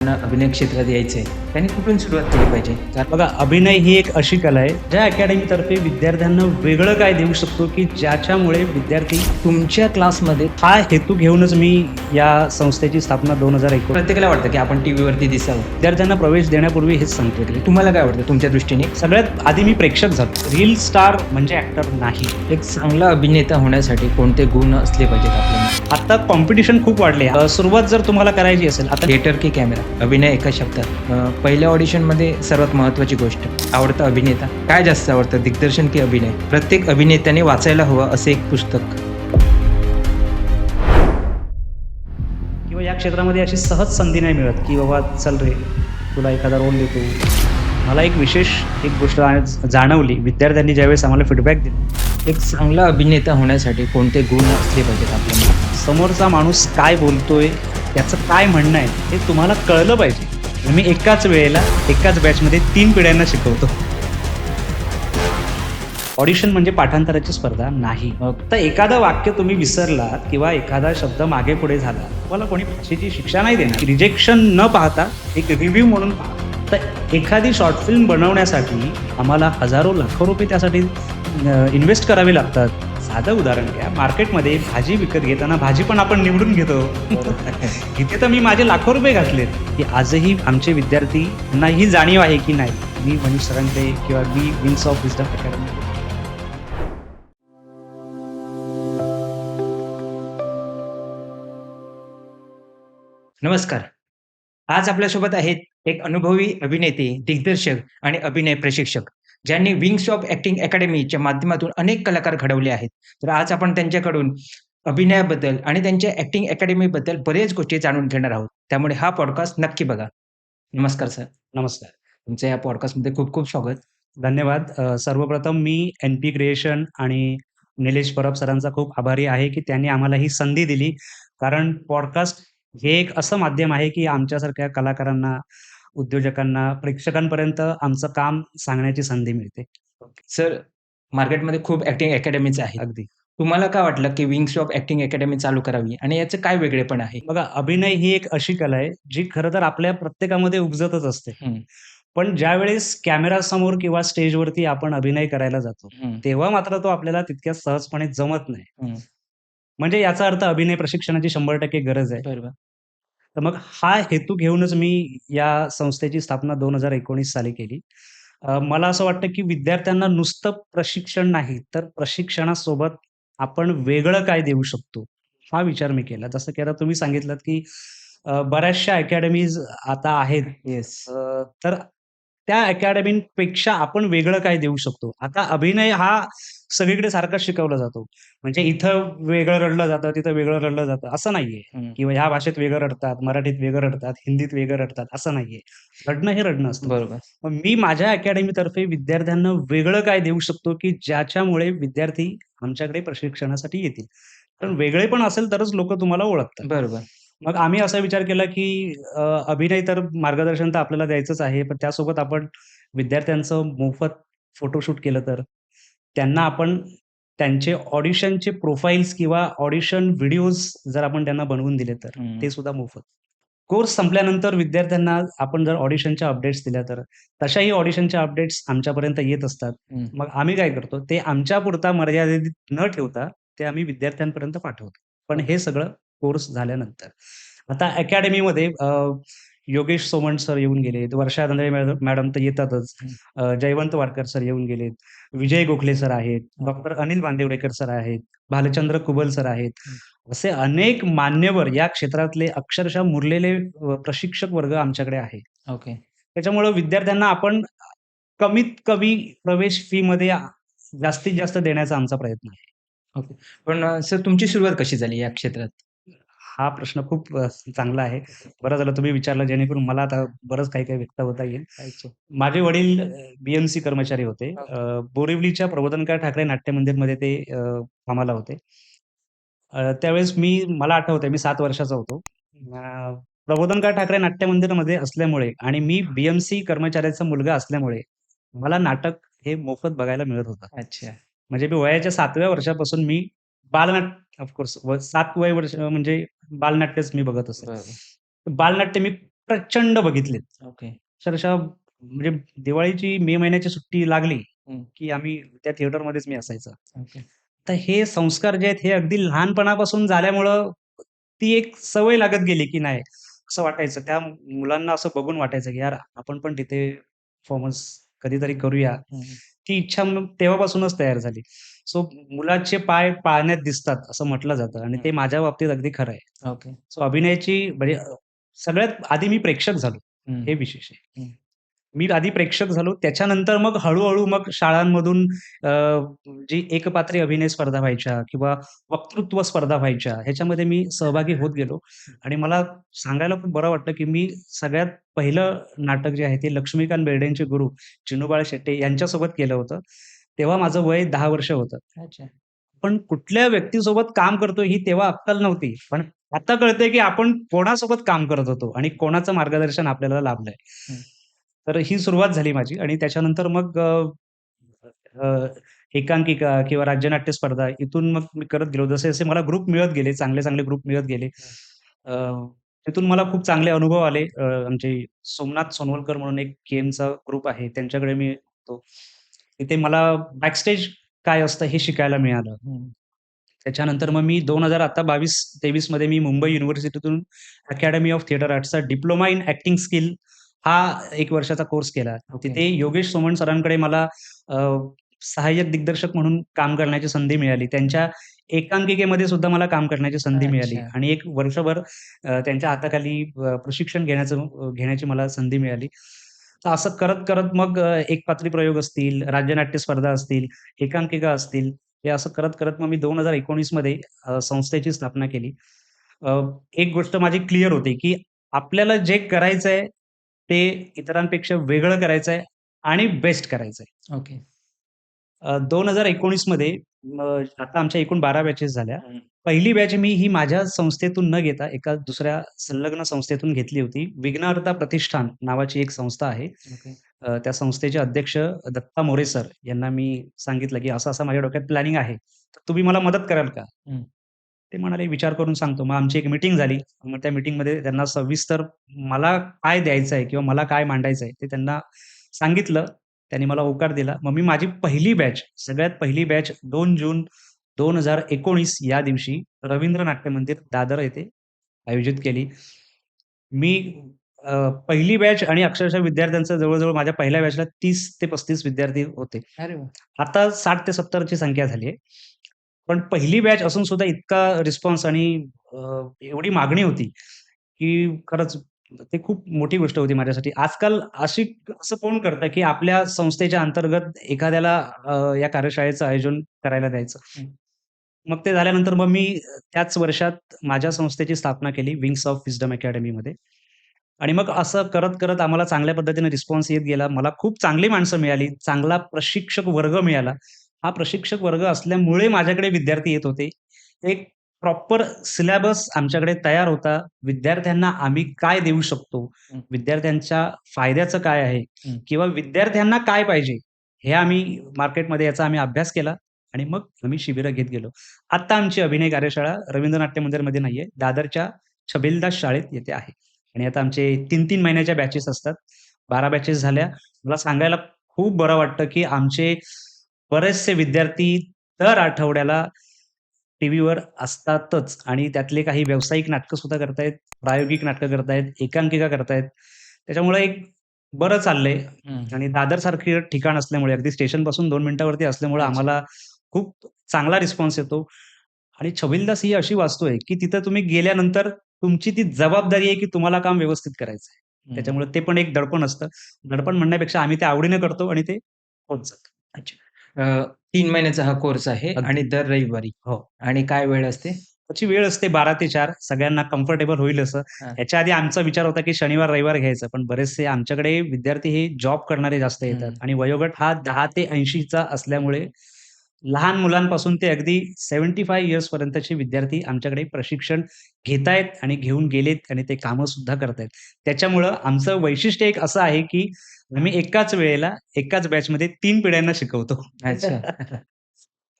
अभिनय क्षेत्रात यायचंय त्यांनी कुठून सुरुवात केली पाहिजे? बघा, अभिनय ही एक अशी कला आहे ज्या अकॅडमीतर्फे विद्यार्थ्यांना वेगळं काय देऊ शकतो की ज्याच्यामुळे विद्यार्थी तुमच्या क्लासमध्ये हा हेतू घेऊनच मी या संस्थेची स्थापना 2019 प्रत्येकाला वाटतं की आपण टीव्हीवरती दिसावं. विद्यार्थ्यांना प्रवेश देण्यापूर्वी हेच सांगतो की तुम्हाला काय वाटतं तुमच्या दृष्टीने सगळ्यात आधी मी प्रेक्षक झालो. रील स्टार म्हणजे ऍक्टर नाही. एक चांगला अभिनेता होण्यासाठी कोणते गुण असले पाहिजेत आपल्याला? आता कॉम्पिटिशन खूप वाढले. सुरुवात जर तुम्हाला करायची असेल, आता थिएटर की कॅमेरा, अभिनय एका शब्दात. पहिल्या ऑडिशनमध्ये सर्वात महत्त्वाची गोष्ट, आवडता अभिनेता. काय जास्त आवडतं, दिग्दर्शन की अभिनय? प्रत्येक अभिनेत्याने वाचायला हवं असं एक पुस्तक. किंवा या क्षेत्रामध्ये अशी सहज संधी नाही मिळत की बाबा चल रे तुला एखादा रोल देतो. मला एक गोष्ट जाणवली विद्यार्थ्यांनी ज्यावेळेस आम्हाला फीडबॅक दिला. एक चांगला अभिनेता होण्यासाठी कोणते गुण असले पाहिजेत आपल्याला? समोरचा माणूस काय बोलतोय, त्याचं काय म्हणणं आहे हे तुम्हाला कळलं पाहिजे. मी एकाच वेळेला एकाच बॅचमध्ये 3 पिढ्यांना शिकवतो. ऑडिशन म्हणजे पाठांतराची स्पर्धा नाही. फक्त एखादं वाक्य तुम्ही विसरलात किंवा एखादा शब्द मागे पुढे झाला, तुम्हाला कोणी भाषेची शिक्षा नाही देणार. रिजेक्शन न पाहता एक रिव्ह्यू म्हणून पहा. तर एखादी शॉर्ट फिल्म बनवण्यासाठी आम्हाला हजारो लाखो रुपये त्यासाठी इन्व्हेस्ट करावे लागतात. साधं उदाहरण घ्या, मार्केटमध्ये भाजी विकत घेताना भाजी पण आपण निवडून घेतो. इथे तर मी माझे लाखो रुपये घातलेत की आजही आमचे विद्यार्थ्यांना ही जाणीव आहे की नाही. मी मनीष सरांकडे किंवा मी विंग्स ऑफ विस्डम अकॅडमी. नमस्कार. आज आपल्यासोबत आहेत एक अनुभवी अभिनेते, दिग्दर्शक आणि अभिनय प्रशिक्षक, ज्यांनी विंग्स ऑफ ॲक्टिंग अकॅडमीच्या माध्यमातून अनेक कलाकार घडवले आहेत. तर आज आपण त्यांच्याकडून अभिनयाबद्दल आणि त्यांच्या ॲक्टिंग अकॅडमीबद्दल बरेच गोष्टी जाणून घेणार आहोत. त्यामुळे हा पॉडकास्ट नक्की बघा. नमस्कार सर. नमस्कार. तुमचं या पॉडकास्टमध्ये खूप खूप स्वागत. धन्यवाद. सर्वप्रथम मी NP क्रिएशन आणि निलेश परब सरांचा खूप आभारी आहे की त्यांनी आम्हाला ही संधी दिली. कारण पॉडकास्ट हे एक असं माध्यम आहे की आमच्यासारख्या कलाकारांना, उद्योजकांना, प्रेक्षकांपर्यंत आमचं काम सांगण्याची संधी मिळते. सर, मार्केटमध्ये खूप ॲक्टिंग अकॅडमीज आहेत. अगदी. तुम्हाला काय वाटलं की विंग्स ऑफ ॲक्टिंग अकॅडमी चालू करावी आणि याचं काय वेगळेपण आहे? बघा, अभिनय ही एक अशी कला आहे जी खरं तर आपल्या प्रत्येकामध्ये उपजतच असते. हं, पण ज्यावेळेस कॅमेरासमोर किंवा स्टेजवरती आपण अभिनय करायला जातो, हं, तेव्हा मात्र तो आपल्याला तितक्या सहजपणे जमत नाही. हं. म्हणजे याचा अर्थ अभिनय प्रशिक्षणाची 100% गरज आहे. बरोबर. तर मग हा हेतू घेऊनच मी या संस्थेची स्थापना 2019 साली केली. मला असं वाटतं, की विद्यार्थ्यांना नुसतं प्रशिक्षण नाही, तर प्रशिक्षणासोबत आपण वेगळं काय देऊ शकतो, हा विचार मी केला. जसं की आता तुम्ही सांगितलत, की बऱ्याचशा अकॅडमीज आता आहेत. येस. तर त्या अकॅडमीपेक्षा आपण वेगळं काय देऊ शकतो. आता अभिनय हा सगळीकडे सारखाच शिकवला जातो. म्हणजे इथं वेगळं रडलं जातं, तिथं वेगळं रडलं जातं, असं नाहीये. हं. किंवा ह्या भाषेत वेगळं रडतात, मराठीत वेगळं रडतात, हिंदीत वेगळं रडतात, असं नाहीये. रडणं हे रडणं असतं. बरोबर. मग मी माझ्या अकॅडमीतर्फे विद्यार्थ्यांना वेगळं काय देऊ शकतो, की ज्याच्यामुळे विद्यार्थी आमच्याकडे प्रशिक्षणासाठी येतील. कारण वेगळेपण असेल तरच लोकं तुम्हाला ओळखतात. बरोबर. मग आम्ही असा विचार केला, की अभिनय तर मार्गदर्शन तर आपल्याला द्यायचंच आहे, पण त्यासोबत आपण विद्यार्थ्यांचं मोफत फोटोशूट केलं तर, त्यांना आपण त्यांचे ऑडिशनचे प्रोफाइल्स किंवा ऑडिशन व्हिडिओज जर आपण त्यांना बनवून दिले तर, हं. ते सुद्धा मोफत. कोर्स संपल्यानंतर विद्यार्थ्यांना आपण जर ऑडिशनच्या अपडेट्स दिल्या तर, तशाही ऑडिशनच्या अपडेट्स आमच्यापर्यंत येत असतात. हं. मग आम्ही काय करतो, ते आमच्यापुरता मर्यादित न ठेवता, ते आम्ही विद्यार्थ्यांपर्यंत पाठवतो. पण हे सगळं कोर्स झाल्यानंतर. आता अकॅडमीमध्ये योगेश सोमण सर येऊन गेलेत, वर्षा धंद्रे मॅडम तर येतातच. हं. जयवंत वाडकर सर येऊन गेलेत, विजय गोखले सर आहेत, डॉक्टर अनिल बांदिवडेकर सर आहेत, भालचंद्र कुबल सर आहेत. हं. असे अनेक मान्यवर या क्षेत्रातले अक्षरशः मुरलेले प्रशिक्षक वर्ग आमच्याकडे आहे. ओके. त्याच्यामुळं विद्यार्थ्यांना आपण कमीत कमी प्रवेश फीमध्ये जास्तीत जास्त देण्याचा आमचा प्रयत्न आहे. ओके. पण सर, तुमची सुरुवात कशी झाली या क्षेत्रात? हा प्रश्न खूप चांगला आहे. बरं झालं तुम्ही विचारलं जेणेकरून मला आता बरंच काही-काही व्यक्त होता येईल. अच्छा. माझे वडील BMC कर्मचारी होते. ओके. बोरिवलीच्या प्रबोधनकार ठाकरे नाट्य मंदिरमध्ये ते कामाला होते. त्यावेळेस मला आठवतंय मी 7 वर्षाचा होतो. प्रबोधनकार ठाकरे नाट्य मंदिरमध्ये असल्यामुळे आणि मी BMC कर्मचाऱ्याचा मुलगा असल्यामुळे मला नाटक हे मोफत बघायला मिळत होतं. अच्छा. म्हणजे मी वयाच्या 7व्या वर्षापासून मी बालनाट्य ऑफ कोर्स 7 वय वर्ष म्हणजे बालनाट्यच मी बघत असे. बरोबर. बालनाट्य मी प्रचंड बघितलेत. ओके. अक्षरशः म्हणजे दिवाळीची मे महिन्याची सुट्टी लागली, हं. की आम्ही त्या थिएटरमध्येच मी असायचो. ओके. तर हे संस्कार जे आहेत हे अगदी लहानपणापासून झाल्यामुळं ती एक सवय लागत गेली, की नाही असं वाटायचं. त्या मुलांना असं बघून वाटायचं, की यार आपण पण तिथे परफॉर्मन्स कधीतरी करूया. हं, हं. ती इच्छा मग तेव्हापासूनच तयार झाली. सो मुलाचे पाय पाळण्यात दिसतात असं म्हटलं जातं आणि ते माझ्या बाबतीत अगदी खरं आहे. ओके. सो अभिनयाची म्हणजे सगळ्यात आधी मी प्रेक्षक झालो. हं, हे विशेष आहे. हं. मी आधी प्रेक्षक झालो. त्याच्यानंतर मग हळू-हळू मग शाळांमधून अ, जी एकपात्री अभिनय स्पर्धा व्हायच्या किंवा वक्तृत्व स्पर्धा व्हायच्या, ह्याच्यामध्ये मी सहभागी होत गेलो आणि मला सांगायला खूप बरं वाटतं, की मी सगळ्यात पहिलं नाटक जे आहे ते लक्ष्मीकांत बेर्डेंचे गुरु चिन्नूबाळ शेट्टे यांच्यासोबत केलं होतं. तेव्हा माझं वय 10 वर्ष होतं. अच्छा. पण कुठल्या व्यक्तीसोबत काम करतोय ही तेव्हा अक्कल नव्हती. पण आता कळतंय, की आपण कोणासोबत काम करत होतो आणि कोणाचं मार्गदर्शन आपल्याला लाभलंय. हं. तर ही सुरुवात झाली माझी आणि त्याच्यानंतर मग अ, एकांकिका किंवा राज्यनाट्य स्पर्धा इथून मग मी करत गेलो. जसे-जसे मला ग्रुप मिळत गेले, चांगले-चांगले ग्रुप मिळत गेले. अ, तिथून मला खूप चांगले अनुभव आले. आमचे सोमनाथ सोनवलकर म्हणून एक गेमचा ग्रुप आहे, त्यांच्याकडे मी होतो. तिथे मला बॅकस्टेज काय असतं हे शिकायला मिळालं. हं. त्याच्यानंतर मग मी 2000 आता 22-23 मध्ये मी मुंबई युनिव्हर्सिटीतून अकॅडमी ऑफ थिएटर आर्ट्सचा डिप्लोमा इन ॲक्टिंग स्किल हा 1 वर्षाचा कोर्स केला. ओके. तिथे योगेश सोमण सरांकडे मला अ, सहाय्यक दिग्दर्शक म्हणून काम करण्याची संधी मिळाली. त्यांच्या एकांकिकेमध्ये सुद्धा मला काम करण्याची संधी मिळाली अच्छा. आणि 1 वर्षभर त्यांच्या हाताखाली घेण्याची मला संधी मिळाली. तर असं करत-करत मग एकपात्री प्रयोग असतील, राज्यनाट्य स्पर्धा असतील, एकांकिका असतील, हे असं करत-करत मग मी 2019 मध्ये संस्थेची स्थापना केली. अ, एक गोष्ट माझी क्लिअर होती, की आपल्याला जे करायचंय, ते इतरांपेक्षा वेगळं करायचंय आणि बेस्ट करायचंय. ओके. 2019 मध्ये आता आमच्या एकूण 12 बॅचेस झाल्या. हं. पहिली बॅच मी ही माझ्या संस्थेतून न घेता एका दुसऱ्या संलग्न संस्थेतून घेतली होती. विघ्नहर्ता प्रतिष्ठान नावाची एक संस्था आहे. ओके. त्या संस्थेचे अध्यक्ष दत्ता मोरे सर यांना मी सांगितलं, की असं-असं माझ्या डोक्यात प्लॅनिंग आहे. तर तुम्ही मला मदत कराल का? हं. ते म्हणाले, "विचार करून सांगतो." मग आमची एक मीटिंग झाली. मग त्या मीटिंगमध्ये त्यांना सविस्तर मला काय द्यायचं आहे किंवा मला काय मांडायचं आहे ते त्यांना सांगितलं. त्यांनी मला होकार दिला. मग मी माझी पहिली बॅच, सगळ्यात पहिली बॅच 2 जून 2019 या दिवशी रवींद्र नाट्य मंदिर दादर येथे आयोजित केली. मी पहिली बॅच आणि अक्षरशः विद्यार्थ्यांचं जवळ-जवळ माझ्या पहिल्या बॅचला 30 ते 35 विद्यार्थी होते. अरे वाह! आता 60 ते 70 ची संख्या झाली आहे. पण पहिली बॅच असून सुद्धा इतका रिस्पॉन्स आणि एवढी मागणी होती, की खरंच ते खूप मोठी गोष्ट होती माझ्यासाठी. आजकाल असं कोण करतं, की आपल्या संस्थेच्या अंतर्गत एखाद्याला या कार्यशाळेचं आयोजन करायला द्यायचं. हं. मग ते झाल्यानंतर मग मी त्याच वर्षात माझ्या संस्थेची स्थापना केली विंग्स ऑफ विस्डम अकॅडमीमध्ये. आणि मग असं करत-करत आम्हाला चांगल्या पद्धतीने रिस्पॉन्स येत गेला. मला खूप चांगली माणसं मिळाली. चांगला प्रशिक्षक वर्ग मिळाला. हा प्रशिक्षक वर्ग असल्यामुळे माझ्याकडे विद्यार्थी येत होते. एक प्रॉपर सिलॅबस आमच्याकडे तयार होता. विद्यार्थ्यांना आम्ही काय देऊ शकतो? हं. विद्यार्थ्यांच्या फायद्याचं काय आहे? हं. किंवा विद्यार्थ्यांना काय पाहिजे? हे आम्ही मार्केटमध्ये याचा आम्ही अभ्यास केला आणि मग आम्ही शिबिरं घेत गेलो. आता आमची अभिनय कार्यशाळा रवींद्र नाट्य मंदिरमध्ये नाहीये. दादरच्या छबिलदास शाळेत येथे आहे. आणि आता आमचे 3-3 महिन्याच्या बॅचेस असतात. 12 बॅचेस झाल्या. मला सांगायला खूप बरं वाटतं, की आमचे बरेचसे विद्यार्थी दर आठवड्याला टीव्हीवर असतातच आणि त्यातले काही व्यावसायिक नाटकं सुद्धा करतायत, प्रायोगिक नाटकं करतायत, एकांकिका करतायत. त्याच्यामुळे एक बरं चाललंय हं. आणि दादरसारखं ठिकाण असल्यामुळे अगदी स्टेशनपासून 2 मिनिटावरती असल्यामुळे अच्छा. आम्हाला खूप चांगला रिस्पॉन्स येतो आणि छबिलदास ही अशी वास्तू आहे, की तिथं तुम्ही गेल्यानंतर तुमची ती जबाबदारी आहे, की तुम्हाला काम व्यवस्थित करायचं आहे. हं. त्याच्यामुळे ते पण एक दडपण असतं. दडपण म्हणण्यापेक्षा आम्ही ते आवडीने करतो आणि ते होत जातं. अच्छा. 3 महिन्याचा हा कोर्स आहे अगदी. आणि दर रविवारी हो. आणि काय वेळ असते? त्याची वेळ असते 12 ते 4 सगळ्यांना कम्फर्टेबल होईल असं. हां. याच्या आधी आमचा विचार होता, की शनिवार, रविवार घ्यायचा. पण बरेचसे आमच्याकडे विद्यार्थी हे जॉब करणारे जास्त येतात हं. आणि वयोगट हा 10 ते 80 चा असल्यामुळे लहान मुलांपासून ते अगदी 75 इयर्स पर्यंतचे विद्यार्थी आमच्याकडे प्रशिक्षण घेतायत आणि घेऊन गेलेत आणि ते कामं सुद्धा करतायत. त्याच्यामुळं आमचं वैशिष्ट्य एक असं आहे, की आम्ही एकाच वेळेला एकाच बॅचमध्ये 3 पिढ्यांना शिकवतो. अच्छा.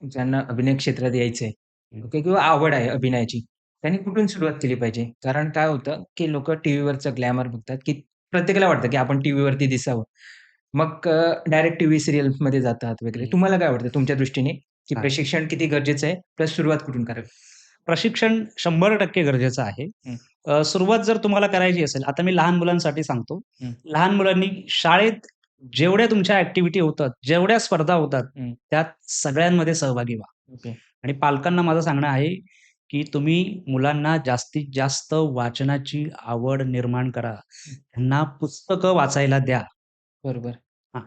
ज्यांना अभिनय क्षेत्रात यायचंय. ओके. किंवा आवड आहे अभिनयाची. त्यांनी कुठून सुरुवात केली पाहिजे? कारण काय होतं, की लोकं टीव्हीवरचं ग्लॅमर बघतात, की प्रत्येकाला वाटतं, की आपण टीव्हीवरती दिसावं. मग डायरेक्ट टीव्ही सीरियल्समध्ये जातात वगैरे. हं. तुम्हाला काय वाटतं तुमच्या दृष्टीने, की हां. प्रशिक्षण किती गरजेचं आहे? प्लस सुरुवात कुठून करावी? प्रशिक्षण 100% गरजेचं आहे. हं, सुरुवात जर तुम्हाला करायची असेल, आता मी लहान मुलांसाठी सांगतो. हं, लहान मुलांनी शाळेत जेवढ्या तुमच्या ॲक्टिव्हिटी होतात, जेवढ्या स्पर्धा होतात, हं. त्यात सगळ्यांमध्ये सहभागी व्हा. ओके. आणि पालकांना माझं सांगणं आहे, की तुम्ही मुलांना जास्तीत जास्त वाचनाची आवड निर्माण करा. त्यांना पुस्तकं वाचायला द्या. बरोबर. हां,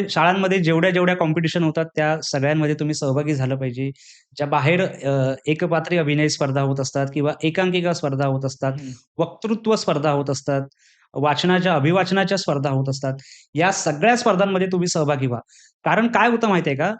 शाळांमध्ये जेवढ्या कॉम्पिटिशन होतात, त्या सगळ्यांमध्ये तुम्ही सहभागी झालं पाहिजे. ज्या बाहेर एकपात्री अभिनय स्पर्धा होत असतात किंवा एकांकिका स्पर्धा होत असतात, हं. वक्तृत्व स्पर्धा होत असतात, अभिवाचनाच्या स्पर्धा होत असतात. या सगळ्या स्पर्धांमध्ये तुम्ही सहभागी व्हा. कारण काय होतं माहिती आहे का?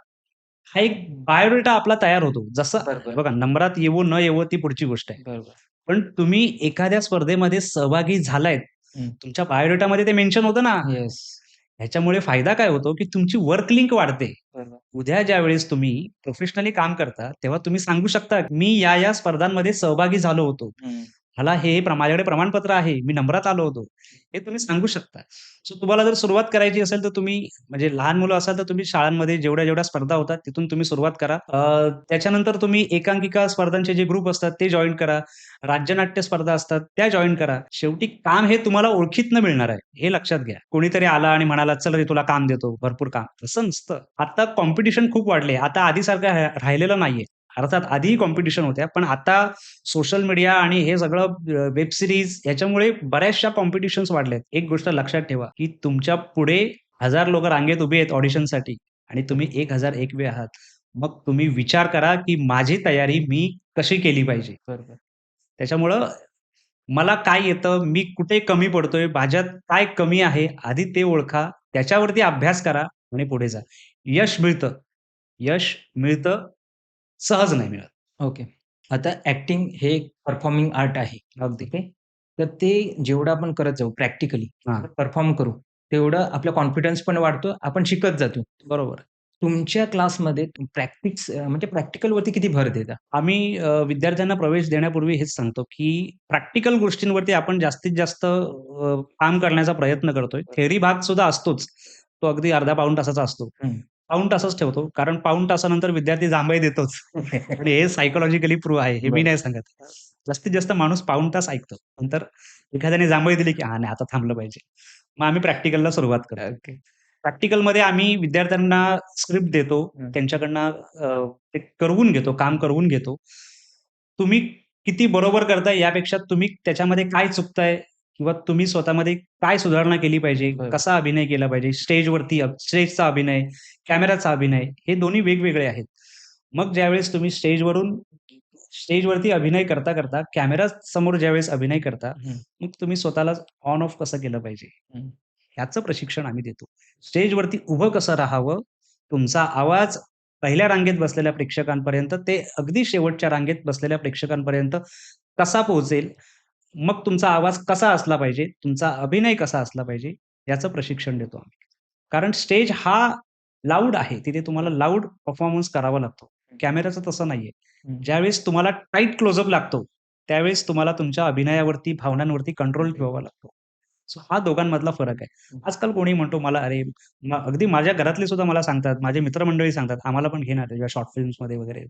हा एक बायोडेटा आपला तयार होतो. जसं बरोबर, बघा नंबरात येवो न येवो ती पुढची गोष्ट आहे. बरोबर. पण तुम्ही एखाद्या स्पर्धेमध्ये सहभागी झालायत, हं. तुमच्या बायोडेटामध्ये ते मेन्शन होतं ना. येस. ह्याच्यामुळे फायदा काय होतो, की तुमची वर्क लिंक वाढते. बरोबर. उद्या ज्यावेळेस तुम्ही प्रोफेशनली काम करता, तेव्हा तुम्ही सांगू शकता, मी या स्पर्धांमध्ये सहभागी झालो होतो. हं. मला माझ्याकडे प्रमाणपत्र आहे. मी नंबरात आलो होतो. हे तुम्ही सांगू शकता. सो तुम्हाला जर सुरुवात करायची असेल, तर तुम्ही म्हणजे लहान मुलं असाल, तर तुम्ही शाळांमध्ये जेवढ्या स्पर्धा होतात, तिथून तुम्ही सुरुवात करा. त्याच्यानंतर तुम्ही एकांकिका स्पर्धांचे जे ग्रुप असतात, ते जॉइन करा. राज्यनाट्य स्पर्धा असतात, त्या जॉइन करा. शेवटी काम हे तुम्हाला ओळखीतनं मिळणार आहे, हे लक्षात घ्या. कोणीतरी आला आणि म्हणाला, "चल रे, तुला काम देतो, भरपूर काम." तसं नसतं. आता कॉम्पिटिशन खूप वाढले. आता आधीसारखं राहिलेलं नाहीये. अर्थात आधीही कॉम्पिटिशन होत्या, पण आता सोशल मीडिया आणि हे सगळं वेब सीरीज ह्याच्यामुळे बऱ्याचशा कॉम्पिटिशन्स वाढल्यात. एक गोष्ट लक्षात ठेवा, की तुमच्या पुढे 1000 लोकं रांगेत उभी आहेत ऑडिशनसाठी आणि तुम्ही 1001 आहात. मग तुम्ही विचार करा, की माझी तयारी मी कशी केली पाहिजे? बरोबर. त्याच्यामुळं मला काय येतं, मी कुठे कमी पडतोय, माझ्यात काय कमी आहे, आधी ते ओळखा, त्याच्यावरती अभ्यास करा आणि पुढे जा. यश मिळतं. यश मिळतं, सहज नाही मिळत. ओके. आता ॲक्टिंग हे एक परफॉर्मिंग आर्ट आहे. अगदी. ओके. तर ते जेवढं आपण करत जाऊ प्रॅक्टिकली, हां, परफॉर्म करू, तेवढं आपला कॉन्फिडन्स पण वाढतो, आपण शिकत जातो. बरोबर. तुमच्या क्लासमध्ये म्हणजे प्रॅक्टिकलवरती किती भर देता? आम्ही विद्यार्थ्यांना प्रवेश देण्यापूर्वी हेच सांगतो, की प्रॅक्टिकल गोष्टींवरती आपण जास्तीत जास्त काम करण्याचा प्रयत्न करतोय. थिअरी भाग सुद्धा असतोच. तो अगदी अर्धा पाऊण तासाचा असतो. हं. पाऊण तासच ठेवतो. कारण पाऊण तासानंतर विद्यार्थी जांभई देतोच. आणि हे सायकॉलॉजिकली प्रूव्ह आहे. हे मी बरं. नाही सांगत. जास्तीत जास्त माणूस पाऊण तास ऐकतो. नंतर एखाद्याने जांभई दिली, की "हां, नाही आता थांबलं पाहिजे." मग आम्ही प्रॅक्टिकलला सुरुवात करतो. ओके. प्रॅक्टिकलमध्ये आम्ही विद्यार्थ्यांना स्क्रिप्ट देतो. हं. त्यांच्याकडनं ते करवून घेतो, काम करवून घेतो. तुम्ही किती बरोबर करताय यापेक्षा तुम्ही त्याच्यामध्ये काय चुकताय किंवा तुम्ही स्वतःमध्ये काय सुधारणा केली पाहिजे, बरं. कसा अभिनय केला पाहिजे, स्टेजचा अभिनय, कॅमेराचा अभिनय हे दोन्ही वेगवेगळे आहेत. मग ज्यावेळेस तुम्ही स्टेजवरती अभिनय करता कॅमेरा समोर ज्यावेळेस अभिनय करता, हं, मग तुम्ही स्वतःला ऑन ऑफ कसं केलं पाहिजे, हं. ह्याचं प्रशिक्षण आम्ही देतो. स्टेजवरती उभं कसं राहावं, तुमचा आवाज पहिल्या रांगेत बसलेल्या प्रेक्षकांपर्यंत ते अगदी शेवटच्या रांगेत बसलेल्या प्रेक्षकांपर्यंत कसा पोहोचेल, मग तुमचा आवाज कसा असला पाहिजे, तुमचा अभिनय कसा असला पाहिजे, याचं प्रशिक्षण देतो आम्ही. कारण स्टेज हा लाऊड आहे. तिथे तुम्हाला लाऊड परफॉर्मन्स करावा लागतो. कॅमेराचं तसं नाहीये. हं. ज्यावेळेस तुम्हाला टाईट क्लोजअप लागतो, त्यावेळेस तुम्हाला तुमच्या अभिनयावरती, भावनांवरती कंट्रोल ठेवावा लागतो. सो हा दोघांमधला फरक आहे. आजकाल कोणी म्हणतो मला अरे, अगदी माझ्या घरातले सुद्धा मला सांगतात, माझे मित्रमंडळी सांगतात, "आम्हाला पण घे ना तुझ्या शॉर्ट फिल्म्समध्ये वगैरे."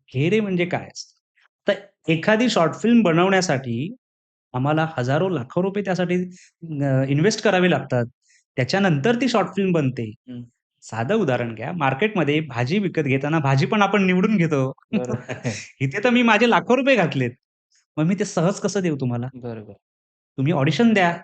हे रे म्हणजे काय असतं? तर एखादी शॉर्ट फिल्म बनवण्यासाठी आम्हाला हजारो, लाखो रुपये त्यासाठी इन्व्हेस्ट करावे लागतात. त्याच्यानंतर ती शॉर्ट फिल्म बनते. हं. साधं उदाहरण घ्या, मार्केटमध्ये भाजी विकत घेताना भाजी पण आपण निवडून घेतो. बरोबर. इथे तर मी माझे लाखो रुपये घातलेत. मग मी ते सहज कसं देऊ तुम्हाला? बरोबर. तुम्ही ऑडिशन द्या.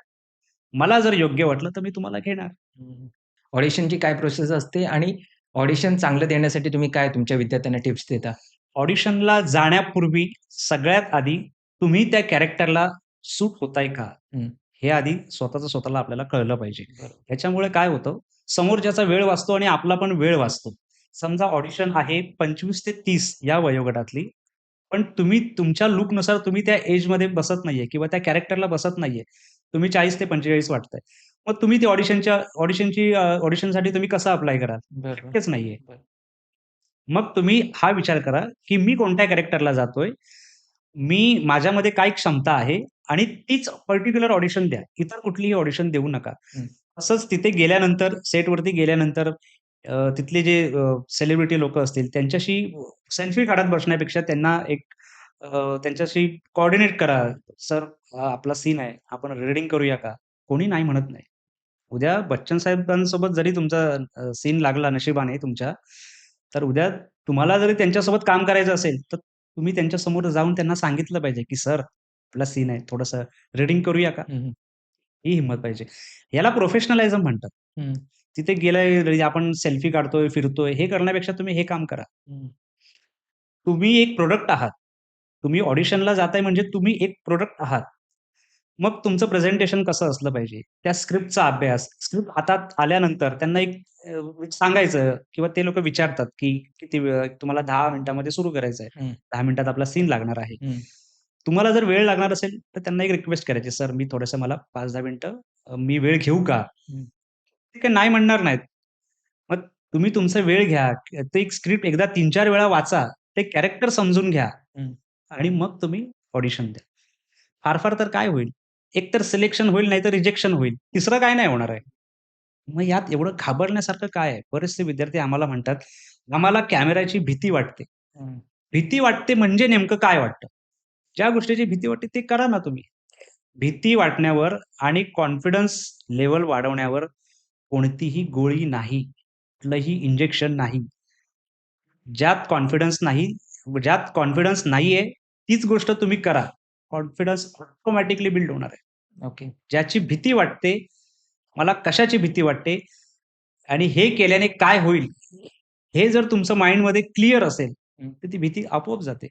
मला जर योग्य वाटलं तर मी तुम्हाला घेणार. हं. ऑडिशनची काय प्रोसेस असते आणि ऑडिशन चांगलं देण्यासाठी तुम्ही काय तुमच्या विद्यार्थ्यांना टिप्स देता? ऑडिशनला जाण्यापूर्वी सगळ्यात आधी तुम्ही त्या कॅरेक्टरला सूट होताय का? हं. हे आधी स्वतःला आपल्याला कळलं पाहिजे. बरोबर. ह्याच्यामुळे काय होतं, समोरच्याचा वेळ वाचतो आणि आपला पण वेळ वाचतो. समजा ऑडिशन आहे 25 ते 30 या वयोगटातली, पण तुम्ही तुमच्या लूकनुसार तुम्ही त्या एजमध्ये बसत नाहीये किंवा त्या कॅरेक्टरला बसत नाहीये. तुम्ही 40 ते 45 वाटताय. मग तुम्ही ती ऑडिशनसाठी तुम्ही कसं अप्लाय कराल? बरोबर. शक्यच नाहीये. बरं. मग तुम्ही हा विचार करा, की मी कोणत्या कॅरेक्टरला जातोय माझ्यामध्ये काय क्षमता आहे आणि तीच पर्टिक्युलर ऑडिशन द्या. इतर कुठलीही ऑडिशन देऊ नका. हं. तसंच तिथे गेल्यानंतर, सेटवरती गेल्यानंतर तिथले जे सेलिब्रिटी लोकं असतील त्यांच्याशी सेल्फी काढत बसण्यापेक्षा त्यांना त्यांच्याशी कोऑर्डिनेट करा. "सर, आपला सीन आहे. आपण रीडिंग करूया का?" कोणी नाही म्हणत नाही. उद्या बच्चन साहेबांसोबत जरी तुमचा सीन लागला नशिबाने तुमच्या, तर उद्या तुम्हाला जरी त्यांच्यासोबत काम करायचं असेल, तर तुम्ही त्यांच्यासमोर जाऊन त्यांना सांगितलं पाहिजे, की "सर, आपला सीन आहे. थोडंसं रीडिंग करूया का?" हं, हं. ही हिंमत पाहिजे. याला प्रोफेशनलिझम म्हणतात. हं, तिथे गेलोय, आपण सेल्फी काढतोय, फिरतोय, हे करण्यापेक्षा तुम्ही हे काम करा. हं. तुम्ही एक प्रॉडक्ट आहात. तुम्ही ऑडिशनला जाताय म्हणजे तुम्ही एक प्रॉडक्ट आहात. मग तुमचं प्रेझेंटेशन कसं असलं पाहिजे? त्या स्क्रिप्टचा अभ्यास, स्क्रिप्ट हातात आल्यानंतर त्यांना सांगायचं किंवा ते लोकं विचारतात, की किती वेळ तुम्हाला 10 मिनिटामध्ये सुरू करायचं आहे. हं, 10 मिनिटात आपला सीन लागणार आहे. हं, तुम्हाला जर वेळ लागणार असेल, तर त्यांना एक रिक्वेस्ट करायची, "सर, मी थोडंसं मला 5-10 मिनिटं मी वेळ घेऊ का?" हं, ते काही नाही म्हणणार नाहीत. मग तुम्ही तुमचा वेळ घ्या. ते एक स्क्रिप्ट एकदा 3-4 वेळा वाचा. ते कॅरेक्टर समजून घ्या हं. आणि मग तुम्ही ऑडिशन द्या. फार-फार तर काय होईल? एक तर सिलेक्शन होईल, नाहीतर रिजेक्शन होईल. तिसरं काय नाही होणार आहे. मग यात एवढं घाबरण्यासारखं काय आहे? बरेचसे विद्यार्थी आम्हाला म्हणतात, "आम्हाला कॅमेराची भीती वाटते." हं. भीती वाटते म्हणजे नेमकं काय वाटतं? ज्या गोष्टीची भीती वाटते ते करा ना तुम्ही. भीती वाटण्यावर आणि कॉन्फिडन्स लेव्हल वाढवण्यावर कोणतीही गोळी नाही, कुठलंही इंजेक्शन नाही. ज्यात कॉन्फिडन्स नाही ज्यात कॉन्फिडन्स नाहीये, तीच गोष्ट तुम्ही करा. कॉन्फिडन्स ऑटोमॅटिकली बिल्ड होणार आहे. ओके. ज्याची भीती वाटते, मला कशाची भीती वाटते आणि हे केल्याने काय होईल? हे जर तुमचं माइंडमध्ये क्लिअर असेल, हं, तर ती भीती आपोआप जाते.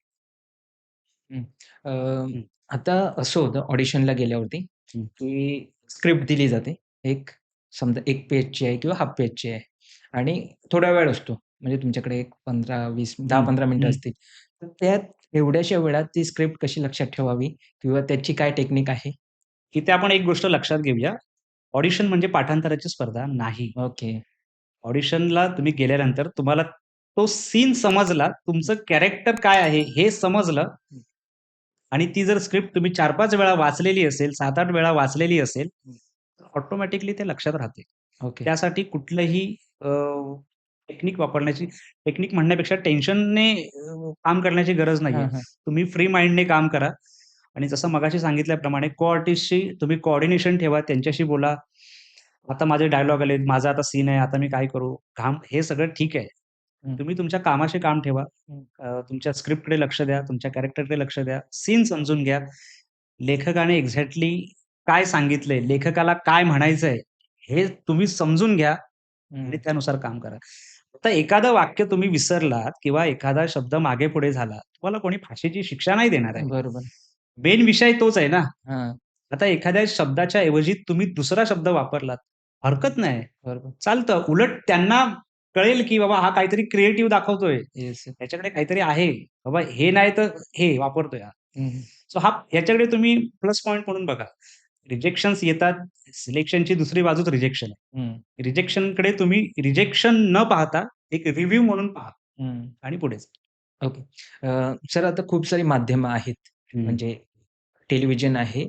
हं. अ, हं, आता असं होतं ऑडिशनला गेल्यावरती, हं, की स्क्रिप्ट दिली जाते. एक समजा 1 पेजची आहे किंवा हाल्फ पेजची आहे आणि थोडा वेळ असतो. म्हणजे तुमच्याकडे एक 15, 20, हं, 10-15 मिनिटं हं. असतील. तर त्यात एवढ्याशा वेळात ती स्क्रिप्ट कशी लक्षात ठेवावी किंवा त्याची काय टेक्निक आहे? इथे आपण एक गोष्ट लक्षात घेऊया. ऑडिशन म्हणजे पाठांतराची स्पर्धा नाही. ओके. ऑडिशनला तुम्ही गेल्यानंतर तुम्हाला तो सीन समजला, हं, तुमचं कॅरेक्टर काय आहे हे समजलं हं, आणि ती जर स्क्रिप्ट तुम्ही 4-5 वेळा वाचलेली असेल, 7-8 वेळा वाचलेली असेल, हं. तर ऑटोमॅटिकली ते लक्षात राहते. ओके. त्यासाठी कुठलंही अ, टेक्निक म्हणण्यापेक्षा टेन्शनने काम करण्याची गरज नाहीये. हां, हां. तुम्ही फ्री माइंडने काम करा आणि जसं मगाशी सांगितल्याप्रमाणे को-आर्टिस्टशी तुम्ही कोऑर्डिनेशन ठेवा, त्यांच्याशी बोला. आता माझे डायलॉग आलेत, माझा आता सीन आहे, आता मी काय करू? हे सगळं ठीक आहे. हं, तुम्ही तुमच्या कामाशी काम ठेवा. हं, तुमच्या स्क्रिप्टकडे लक्ष द्या, तुमच्या कॅरेक्टरकडे लक्ष द्या, सीन समजून घ्या. लेखकाने एक्झॅक्टली काय सांगितलंय, लेखकाला काय म्हणायचंय, हे तुम्ही समजून घ्या आणि हं. त्यानुसार काम करा. आता एखादं वाक्य तुम्ही विसरलात किंवा एखादा शब्द मागे-पुढे झाला, तुम्हाला कोणी फाशीची शिक्षा नाही देणार आहे. बरोबर. मेन विषय तोच आहे ना. हां, आता एखाद्या शब्दाच्या ऐवजी तुम्ही दुसरा शब्द वापरलात, हरकत नाही. बरोबर. चालतं. उलट त्यांना कळेल, की बाबा हा काहीतरी क्रिएटिव्ह दाखवतोय. Yes, yes. ह्याच्याकडे काहीतरी आहे. बाबा हे नाही तर हे वापरतोय हा. हं, हं. सो ह्याच्याकडे तुम्ही प्लस पॉइंट म्हणून बघा. रिजेक्शन्स येतात. सिलेक्शनची दुसरी बाजूच रिजेक्शन आहे. हं, रिजेक्शनकडे तुम्ही रिजेक्शन न पाहता एक रिव्ह्यू म्हणून पहा हं. आणि पुढे जा. ओके. सर आता खूप सारी माध्यमं आहेत. हं, म्हणजे टेलिव्हिजन आहे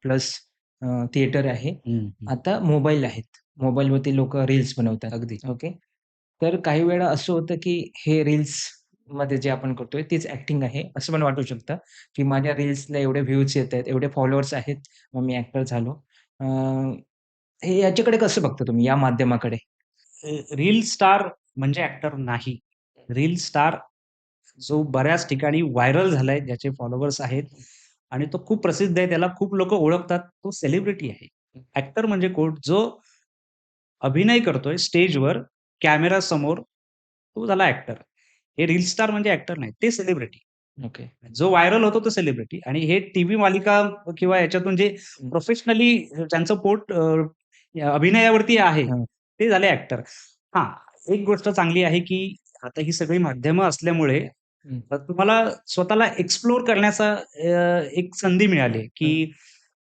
प्लस थिएटर आहे. हं, हं. आता मोबाईल आहेत. मोबाईलवरती लोकं रील्स बनवतात. अगदी. ओके. तर काही वेळा असं होतं, की हे रील्समध्ये जे आपण करतोय तीच ॲक्टिंग आहे, असं पण वाटू शकतं, की माझ्या रील्सला एवढे व्ह्यूज येतायत, एवढे फॉलोअर्स आहेत, मग मी ॲक्टर झालो. अ, हे याच्याकडे कसं बघता तुम्ही या माध्यमाकडे? रील स्टार म्हणजे ॲक्टर नाही. रील स्टार जो बऱ्याच ठिकाणी व्हायरल झालाय, ज्याचे फॉलोवर्स आहेत आणि तो खूप प्रसिद्ध आहे. त्याला खूप लोकं ओळखतात. तो सेलिब्रिटी आहे. ॲक्टर म्हणजे कोण? जो अभिनय करतोय स्टेजवर, कॅमेरासमोर, तो झाला ॲक्टर. हे रील स्टार म्हणजे ॲक्टर नाही. ते सेलिब्रिटी. ओके. जो व्हायरल होतो तो सेलिब्रिटी आणि हे टीव्ही मालिका किंवा याच्यातून जे हं. प्रोफेशनली ज्यांचं पोट अभिनयावरती आहे, हां. ते झाले ॲक्टर. हां, एक गोष्ट चांगली आहे, की आता ही सगळी माध्यमं असल्यामुळे हं, तुम्हाला स्वतःला एक्सप्लोर करण्याचा एक संधी मिळाली, हं. की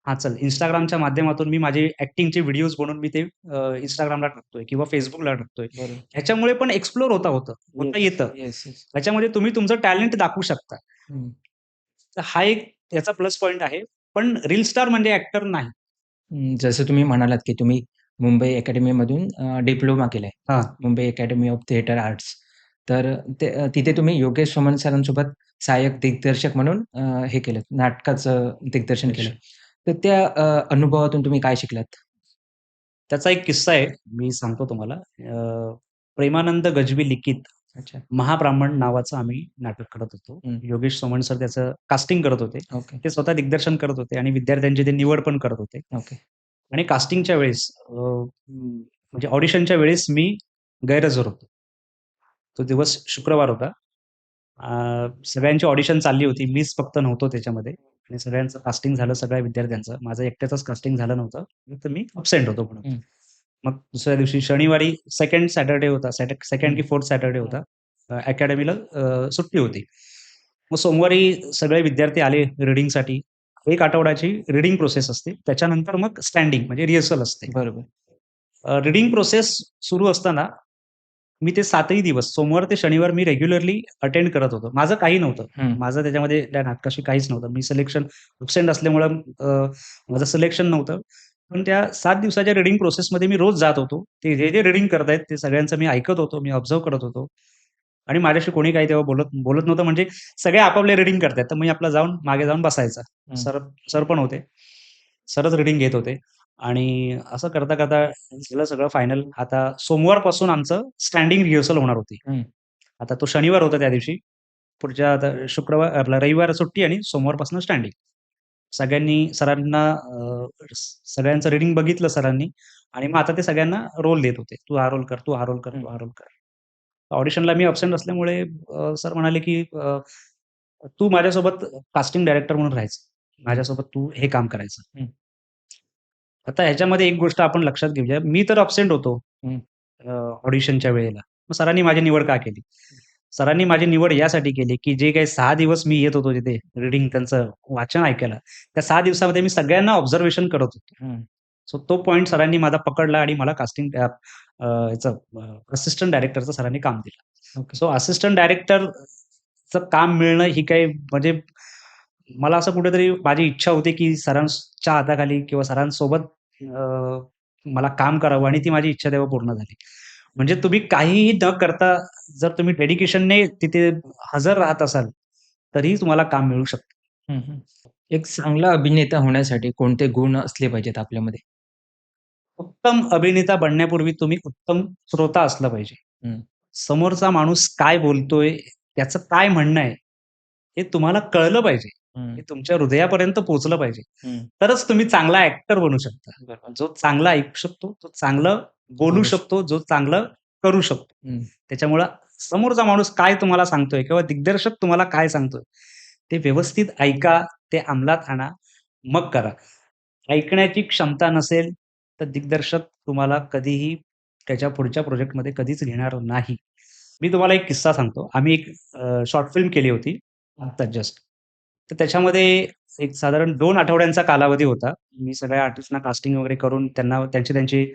हां, चल Instagramच्या माध्यमातून मी माझे ॲक्टिंगचे व्हिडिओज बनवून मी ते Instagramला टाकतोय किंवा Facebookला टाकतोय. बरोबर. ह्याच्यामुळे पण एक्सप्लोर होता येस. येतं. Yes, yes. त्याच्यामध्ये तुम्ही तुमचं टॅलेंट दाखवू शकता. हं. तर हा एक त्याचा प्लस पॉइंट आहे. पण रील स्टार म्हणजे ॲक्टर नाही. जसं तुम्ही म्हणालात, की तुम्ही मुंबई अकॅडमीमधून डिप्लोमा केलाय. हां. Mumbai academy of theatre arts. तर तिथे तुम्ही योगेश सोमन सरांसोबत सहाय्यक दिग्दर्शक म्हणून हे केलं, नाटकाचं दिग्दर्शन केलं. तर त्या अनुभवातून तुम्ही काय शिकलात? त्याचा एक किस्सा आहे, मी सांगतो तुम्हाला. प्रेमानंद गज्वी लिखित अच्छा. महाब्राह्मण नावाचं आम्ही नाटक करत होतो. हं. योगेश सोमण सर त्याचं कास्टिंग करत होते. ओके, ते स्वतः दिग्दर्शन करत होते आणि विद्यार्थ्यांची ते निवड पण करत होते. ओके. आणि कास्टिंगच्या वेळेस म्हणजे ऑडिशनच्या वेळेस मी गैरहजर होतो. तो दिवस शुक्रवार होता. सगळ्यांची ऑडिशन चालली होती. मीच फक्त नव्हतो त्याच्यामध्ये आणि सगळ्यांचं कास्टिंग झालं सगळ्या विद्यार्थ्यांचं. माझं एकट्याचंच कास्टिंग झालं नव्हतं. तर मी अब्सेंट होतो म्हणून. हं, मग दुसऱ्या दिवशी शनिवारी सेकंड सॅटर्डे होता. सेकंड हं. की फोर्थ सॅटर्डे होता. अकॅडमीला सुट्टी होती. मग सोमवारी सगळे विद्यार्थी आले रीडिंगसाठी. 1 आठवड्याची रीडिंग प्रोसेस असते. त्याच्यानंतर मग स्टँडिंग म्हणजे रिहर्सल असते. बरोबर. रीडिंग प्रोसेस सुरू असताना मी ते 7ही दिवस सोमवार ते शनिवार मी रेग्युलरली अटेंड करत होतो. माझं काही नव्हतं. हं, माझं त्याच्यामध्ये त्या नाटकाशी काहीच नव्हतं. मी सिलेक्शन अब्सेंट असल्यामुळं माझं सिलेक्शन नव्हतं. पण त्या 7 दिवसाच्या रीडिंग प्रोसेसमध्ये मी रोज जात होतो. ते जे रीडिंग करतायत ते सगळ्यांचं मी ऐकत होतो. मी ऑब्झर्व्ह करत होतो. आणि माझ्याशी कोणी काही तेव्हा बोलत बोलत नव्हतं म्हणजे सगळे आपापले रीडिंग करतायत. तर मी आपला जाऊन मागे जाऊन बसायचा. हं, सर सर पण होते. सरच रीडिंग घेत होते. आणि असं करता झालं सगळं फायनल. आता सोमवारपासून आमचं स्टँडिंग रिहर्सल होणार होती. हं. आता तो शनिवार होता त्या दिवशी. पुढच्या आता शुक्रवार आपला रविवार सुट्टी आणि सोमवारपासून स्टँडिंग. सगळ्यांनी सरांना सगळ्यांचं रीडिंग बघितलं सरांनी आणि मग आता ते सगळ्यांना रोल देत होते. "तू हा रोल कर, तू हा रोल कर, हं, तू हा रोल कर." ऑडिशनला मी अब्सेंट असल्यामुळे सर म्हणाले, की "तू माझ्यासोबत कास्टिंग डायरेक्टर म्हणून राहायचं. हं, माझ्यासोबत तू हे काम करायचं." हं, आता ह्याच्यामध्ये एक गोष्ट आपण लक्षात घेऊया. मी तर अब्सेंट होतो हं, ऑडिशनच्या वेळेला. मग सरांनी माझी निवड का केली? सरांनी माझी निवड यासाठी केली, की जे काही 6 दिवस मी येत होतो तिथे रीडिंग त्यांचं वाचन ऐकायला, त्या 6 दिवसामध्ये मी सगळ्यांना ऑब्झर्वेशन करत होतो. हं. सो तो पॉइंट सरांनी माझा पकडला आणि मला कास्टिंग याचं असिस्टंट डायरेक्टरचं सरांनी काम दिलं. ओके. सो असिस्टंट डायरेक्टरचं काम मिळणं ही काही म्हणजे मला असं कुठेतरी माझी इच्छा होती, की सरांच्या हाताखाली किंवा सरांसोबत मला काम करावं आणि ती माझी इच्छा तेव्हा पूर्ण झाली. म्हणजे तुम्ही काहीही न करता जर तुम्ही डेडिकेशनने तिथे हजर राहत असाल, तरीही तुम्हाला काम मिळू शकतं. हं, हं. एक चांगला अभिनेता होण्यासाठी कोणते गुण असले पाहिजेत आपल्यामध्ये? उत्तम अभिनेता बनण्यापूर्वी तुम्ही उत्तम श्रोता असला पाहिजे. हं, समोरचा माणूस काय बोलतोय, त्याचं काय म्हणणं आहे, हे तुम्हाला कळलं पाहिजे. हं, हे तुमच्या हृदयापर्यंत पोहोचलं पाहिजे. हं. तरच तुम्ही चांगला ॲक्टर बनू शकता. बरोबर. जो चांगला ऐकू शकतो, तो चांगलं बोलू बोलू शकतो, जो चांगलं करू शकतो. हं, त्याच्यामुळं समोरचा माणूस काय तुम्हाला सांगतोय किंवा दिग्दर्शक तुम्हाला काय सांगतोय, ते व्यवस्थित ऐका, ते अंमलात आणा, मग करा. ऐकण्याची क्षमता नसेल, तर दिग्दर्शक तुम्हाला कधीही त्याच्या पुढच्या प्रोजेक्टमध्ये कधीच घेणार नाही. मी तुम्हाला एक किस्सा सांगतो. आम्ही एक शॉर्ट फिल्म केली होती आत्ताच जस्ट. तर त्याच्यामध्ये एक साधारण 2 आठवड्यांचा कालावधी होता. मी सगळ्या आर्टिस्टना कास्टिंग वगैरे करून त्यांना त्यांची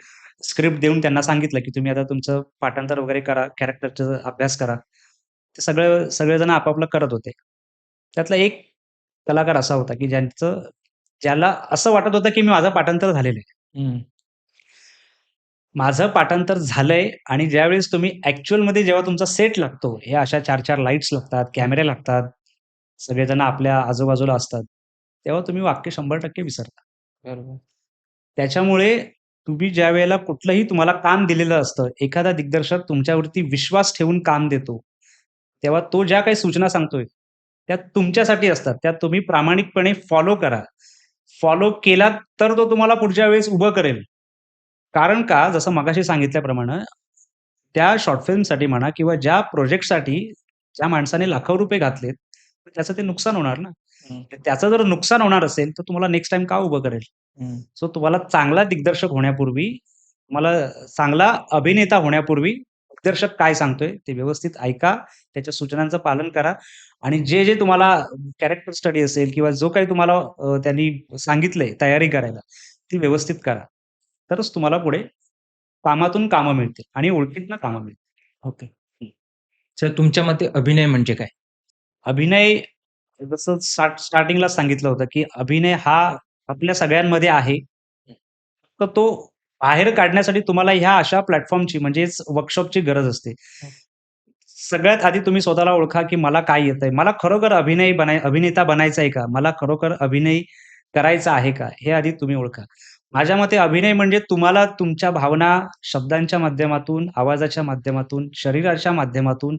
स्क्रिप्ट देऊन त्यांना सांगितलं, की तुम्ही आता तुमचं पाठांतर वगैरे करा, कॅरेक्टरचा अभ्यास करा. ते सगळेजण आपापलं करत होते. त्यातला एक कलाकार असा होता, की ज्याला असं वाटत होतं, की माझं पाठांतर झालेलं आहे. हं, माझं पाठांतर झालंय आणि ज्यावेळेस तुम्ही ॲक्चुअलमध्ये जेव्हा तुमचा सेट लागतो, हे अशा 4-4 लाईट्स लागतात, कॅमेरे लागतात, सगळेजण आपल्या आजूबाजूला असतात, तेव्हा तुम्ही वाक्य 100% विसरता. बरोबर. त्याच्यामुळे तुम्ही ज्यावेळेला कुठलंही तुम्हाला काम दिलेलं असतं, एखादा दिग्दर्शक तुमच्यावरती विश्वास ठेवून काम देतो, तेव्हा तो ज्या काही सूचना सांगतोय, त्या तुमच्यासाठी असतात. त्या तुम्ही प्रामाणिकपणे फॉलो करा. फॉलो केलात तर तो तुम्हाला पुढच्या वेळेस उभं करेल. कारण का, जसं मगाशी सांगितल्याप्रमाणे त्या शॉर्ट फिल्मसाठी म्हणा किंवा ज्या प्रोजेक्टसाठी ज्या माणसाने लाखो रुपये घातलेत, तर त्याचं ते नुकसान होणार ना. हं, तर त्याचं जर नुकसान होणार असेल, तर तुम्हाला नेक्स्ट टाईम का उभं करेल? हं. सो तुम्हाला चांगला दिग्दर्शक होण्यापूर्वी, तुम्हाला चांगला अभिनेता होण्यापूर्वी दिग्दर्शक काय सांगतोय ते व्यवस्थित ऐका, त्याच्या सूचनांचं पालन करा आणि जे तुम्हाला कॅरेक्टर स्टडी असेल किंवा जो काही तुम्हाला त्यांनी सांगितलंय तयारी करायला, ती व्यवस्थित करा. तरच तुम्हाला पुढे कामातून कामं मिळतील आणि ओळखीतनं कामं मिळतील. ओके. तर तुमच्या मते अभिनय म्हणजे काय? अभिनय जसं स्टार्टिंगला सांगितलं होतं, की अभिनय हा आपल्या सगळ्यांमध्ये आहे. तर तो बाहेर काढण्यासाठी तुम्हाला ह्या अशा प्लॅटफॉर्मची म्हणजेच वर्कशॉपची गरज असते. सगळ्यात आधी तुम्ही स्वतःला ओळखा, की मला काय येतंय? मला खरोखर अभिनेता बनायचं आहे का? मला खरोखर अभिनय करायचा आहे का? हे आधी तुम्ही ओळखा. माझ्या मते अभिनय म्हणजे तुम्हाला तुमच्या भावना शब्दांच्या माध्यमातून, आवाजाच्या माध्यमातून, शरीराच्या माध्यमातून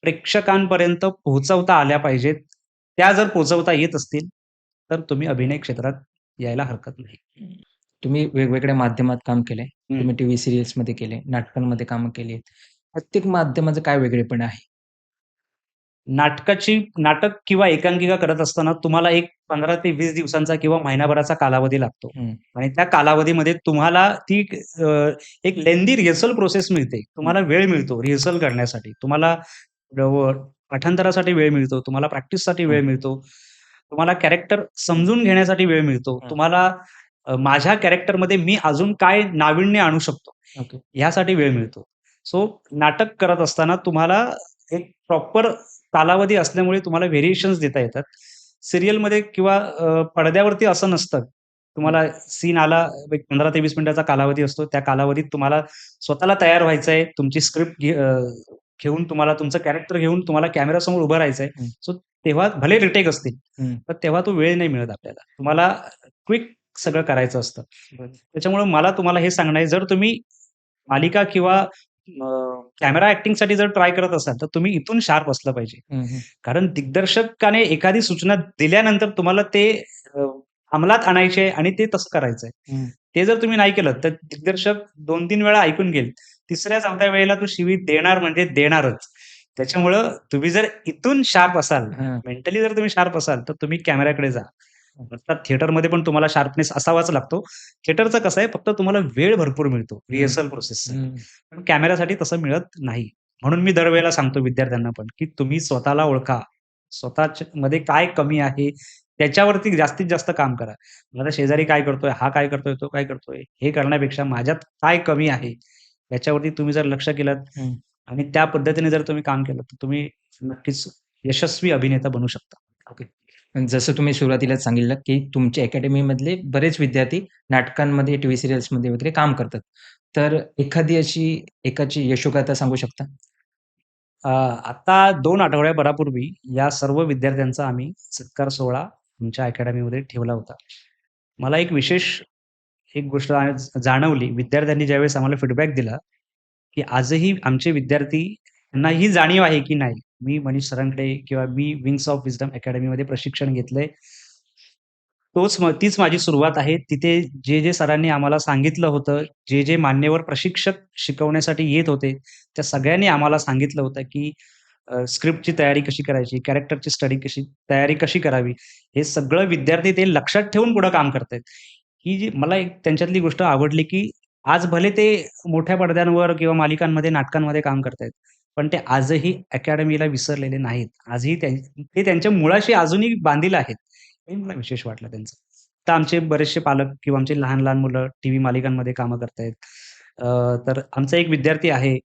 प्रेक्षकांपर्यंत पोहोचवता आल्या पाहिजेत. त्या जर पोहोचवता येत असतील, तर तुम्ही अभिनय क्षेत्रात यायला हरकत नाही. तुम्ही वेगवेगळ्या माध्यमात काम केलंय. हं. तुम्ही टीव्ही सीरियल्समध्ये केले, नाटकांमध्ये कामं केली आहेत. प्रत्येक माध्यमाचं काय वेगळेपण आहे? नाटक किंवा एकांकिका करत असताना तुम्हाला एक 15 ते 20 दिवसांचा किंवा महिनाभराचा कालावधी लागतो हं, आणि त्या कालावधीमध्ये तुम्हाला ती एक लेंदी रिहर्सल प्रोसेस मिळते. तुम्हाला वेळ मिळतो रिहर्सल करण्यासाठी. तुम्हाला अ, पाठांतरासाठी वेळ मिळतो. तुम्हाला प्रॅक्टिससाठी हं, वेळ मिळतो. तुम्हाला कॅरेक्टर समजून घेण्यासाठी वेळ मिळतो. हं. तुम्हाला माझ्या कॅरेक्टरमध्ये मी अजून काय नाविन्य आणू शकतो, ओके. ह्यासाठी वेळ मिळतो. सो नाटक करत असताना तुम्हाला एक प्रॉपर कालावधी असल्यामुळे तुम्हाला व्हेरिएशन्स देता येतात. सीरियलमध्ये किंवा पडद्यावरती असं नसतं. हं, तुम्हाला सीन आला, एक 15 ते 20 मिनिटाचा कालावधी असतो. त्या कालावधीत तुम्हाला स्वतःला तयार व्हायचंय. तुमची स्क्रिप्ट घेऊन तुम्हाला तुमचं कॅरेक्टर घेऊन तुम्हाला कॅमेरासमोर उभं राहायचंय. हं, सो तेव्हा भले रिटेक असतील, हं. तर तेव्हा तो वेळ नाही मिळत आपल्याला. तुम्हाला क्विक सगळं करायचं असतं. बरं. त्याच्यामुळे मला तुम्हाला हे सांगणं आहे, जर तुम्ही मालिका किंवा कॅमेरा ॲक्टिंगसाठी जर ट्राय करत असाल, तर तुम्ही इथून शार्प असलं पाहिजे. हं, हं, कारण दिग्दर्शकाने एखादी सूचना दिल्यानंतर तुम्हाला ते अ, अंमलात आणायची आहे आणि ते तसं करायचंय. हं, ते जर तुम्ही नाही केलं, तर दिग्दर्शक 2-3 वेळा ऐकून घेईल. 3ऱ्या-4थ्या वेळेला तो शिवी देणार म्हणजे देणारच. त्याच्यामुळं तुम्ही जर इथून शार्प असाल, हां. मेंटली जर तुम्ही शार्प असाल, तर तुम्ही कॅमेराकडे जा. अर्थात थिएटरमध्ये पण तुम्हाला शार्पनेस असावाच लागतो. थिएटरचं कसं आहे, फक्त तुम्हाला वेळ भरपूर मिळतो हं, रिहर्सल प्रोसेससाठी. हं, पण कॅमेरासाठी तसं मिळत नाही. म्हणून मी दरवेळेला सांगतो विद्यार्थ्यांना पण, की तुम्ही स्वतःला ओळखा. स्वतःच्या मध्ये काय कमी आहे, त्याच्यावरती जास्तीत जास्त काम करा. माझा शेजारी काय करतोय, हा काय करतोय, तो काय करतोय, हे करण्यापेक्षा माझ्यात काय कमी आहे, याच्यावरती तुम्ही जर लक्ष केलंत हं. आणि त्या पद्धतीने जर तुम्ही काम केलं, तर तुम्ही नक्कीच यशस्वी अभिनेता बनू शकता. ओके. जसं तुम्ही सुरुवातीलाच सांगितलं, की तुमच्या अकॅडमीमधले बरेच विद्यार्थी नाटकांमध्ये, टीव्ही सीरियल्समध्ये वगैरे काम करतात. तर एखादी अशी एकाची यशोगाथा सांगू शकता? आता 2 आठवड्याभरापूर्वी या सर्व विद्यार्थ्यांचा आम्ही सत्कार सोहळा आमच्या अकॅडमीमध्ये ठेवला होता. मला एक विशेष एक गोष्ट आज जाणवली. विद्यार्थ्यांनी ज्यावेळेस आम्हाला फीडबॅक दिला, की आजही आमचे विद्यार्थी त्यांना ही जाणीव आहे, की नाही, मी मनीष सरांकडे किंवा मी विंग्स ऑफ विस्डम अकॅडमीमध्ये प्रशिक्षण घेतलंय. तीच माझी सुरुवात आहे. तिथे जे सरांनी आम्हाला सांगितलं होतं, जे मान्यवर प्रशिक्षक शिकवण्यासाठी येत होते, त्या सगळ्यांनी आम्हाला सांगितलं होतं, की स्क्रिप्टची तयारी कशी करायची, कॅरेक्टरची तयारी कशी करावी, हे सगळं विद्यार्थी ते लक्षात ठेवून पुढे काम करतायत. ही जी मला एक त्यांच्यातली गोष्ट आवडली, की आज भले ते मोठ्या पडद्यांवर किंवा मालिकांमध्ये, नाटकांमध्ये काम करतायत, पण ते आजही अकॅडमीला विसरलेले नाहीत. आजही ते त्यांच्या मुळाशी अजूनही बांधील आहेत. हे मला विशेष वाटलं त्यांचं. तर आमचे बरेचसे पालक किंवा आमचे लहान-लहान मुलं टीव्ही मालिकांमध्ये कामं करतायत. तर आमचा एक विद्यार्थी आहे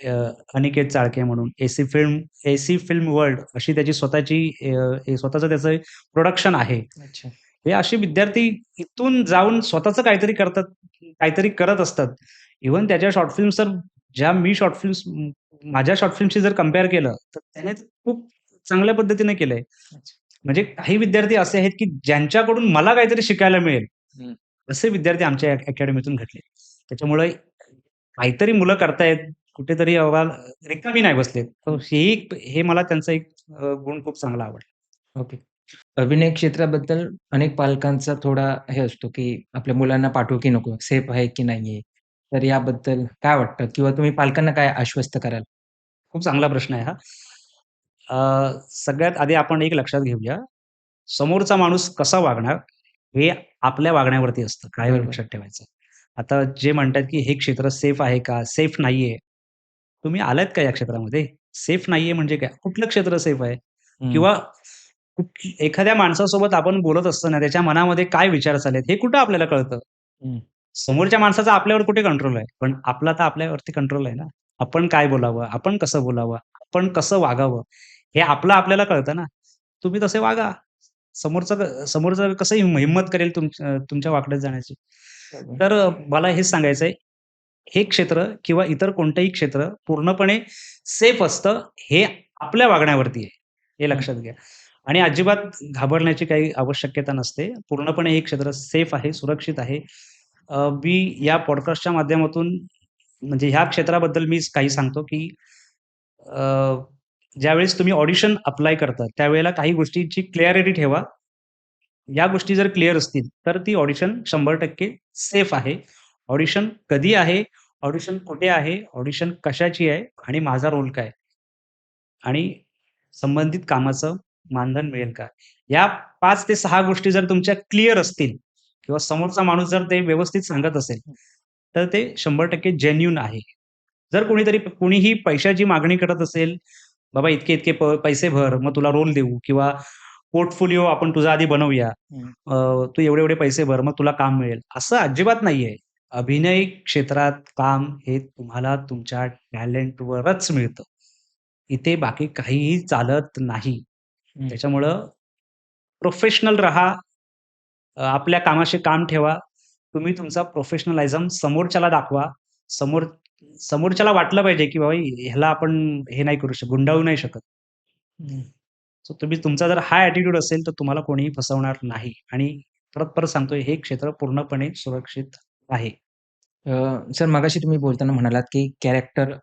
अ, अनिकेत चाळके म्हणून एसी फिल्म वर्ल्ड अशी त्याची स्वतःचं त्याचं प्रोडक्शन आहे. अच्छा. हे असे विद्यार्थी इथून जाऊन स्वतःचं काहीतरी करतात, काहीतरी करत असतात. इव्हन त्याच्या शॉर्ट फिल्म्स तर ज्या मी शॉर्ट फिल्म्स माझ्या शॉर्ट फिल्मशी जर कंपेअर केलं, तर त्याने खूप चांगल्या पद्धतीने केलंय. अच्छा. म्हणजे काही विद्यार्थी असे आहेत, की ज्यांच्याकडून मला काहीतरी शिकायला मिळेल, हं. असे विद्यार्थी आमच्या अकॅडमीतून घडले. त्याच्यामुळे काहीतरी मुलं करतायत, कुठेतरी बाबा रिकामी नाही बसलेत. तर हे मला त्यांचा एक गुण खूप चांगला आवडला. ओके. अभिनय क्षेत्राबद्दल अनेक पालकांचा थोडा हे असतो, की आपल्या मुलांना पाठवू की नको? सेफ आहे की नाहीये? तर याबद्दल काय वाटतं? किंवा तुम्ही पालकांना काय आश्वस्त कराल? खूप चांगला प्रश्न आहे हा. सगळ्यात आधी आपण एक लक्षात घेऊया, समोरचा माणूस कसा वागणार, हे आपल्या वागण्यावरती असतं. काय बरोबर. लक्षात ठेवायचं. आता जे म्हणतात, की हे क्षेत्र सेफ आहे का? सेफ नाहीये. तुम्ही आलात का या क्षेत्रामध्ये? सेफ नाहीये म्हणजे काय? कुठलं क्षेत्र सेफ आहे? हं, किंवा एखाद्या माणसासोबत आपण बोलत असताना त्याच्या मनामध्ये काय विचार चाललेत, हे कुठं आपल्याला कळतं? हं. समोरच्या माणसाचा आपल्यावर कुठे कंट्रोल आहे? पण आपला तर आपल्यावरती कंट्रोल आहे ना. आपण काय बोलावं? आपण कसं बोलावं? आपण कसं वागावं? हे आपलं आपल्याला कळतं ना. तुम्ही तसे वागा. समोरचं कसं हिम्मत करेल तुमच्या वाकड्यात जाण्याची. तर मला हेच सांगायचंय, हे क्षेत्र किंवा इतर कोणतंही क्षेत्र पूर्णपणे सेफ असतं, हे आपल्या वागण्यावरती आहे. हे हं. लक्षात घ्या. आणि अजिबात घाबरण्याची काही आवश्यकता नसते. पूर्णपणे हे क्षेत्र सेफ आहे, सुरक्षित आहे. मी या पॉडकास्टच्या माध्यमातून म्हणजे ह्या क्षेत्राबद्दल मी काही सांगतो, की अ, ज्यावेळेस तुम्ही ऑडिशन अप्लाय करता, त्यावेळेला काही गोष्टींची क्लॅरिटी ठेवा. या गोष्टी जर क्लिअर असतील, तर ती ऑडिशन 100% सेफ आहे. ऑडिशन कधी आहे? ऑडिशन कुठे आहे? ऑडिशन कशाची आहे? आणि माझा रोल काय? आणि संबंधित कामाचं मानधन मिळेल का? या 5 ते 6 गोष्टी जर तुमच्या क्लिअर असतील किंवा समोरचा माणूस जर ते व्यवस्थित सांगत असेल, तर ते 100% जेन्युइन आहे. जर कोणीही पैशाची मागणी करत असेल, "बाबा इतके-इतके पैसे भर, मग तुला रोल देऊ किंवा पोर्टफोलिओ आपण तुझा आधी बनवूया. हं. तू एवढे-एवढे पैसे भर, मग तुला काम मिळेल." असं अजिबात नाहीये. अभिनय क्षेत्रात काम हे तुम्हाला तुमच्या टॅलेंटवरच मिळतं. इथे बाकी काहीही चालत नाही. हं. त्याच्यामुळं प्रोफेशनल राहा. आपल्या कामाशी काम ठेवा. तुम्ही तुमचा प्रोफेशनलिझम समोरच्याला दाखवा. समोर समोरच्याला वाटलं पाहिजे, की बाबा ह्याला आपण हे नाही करू शकत, गुंडाळू नाही शकत. हं. सो तुम्ही तुमचा जर हा ॲटिट्यूड असेल, तर तुम्हाला कोणीही फसवणार नाही आणि परत-परत सांगतोय, हे क्षेत्र पूर्णपणे सुरक्षित आहे. सर मगाशी तुम्ही बोलताना म्हणालात, की कॅरेक्टर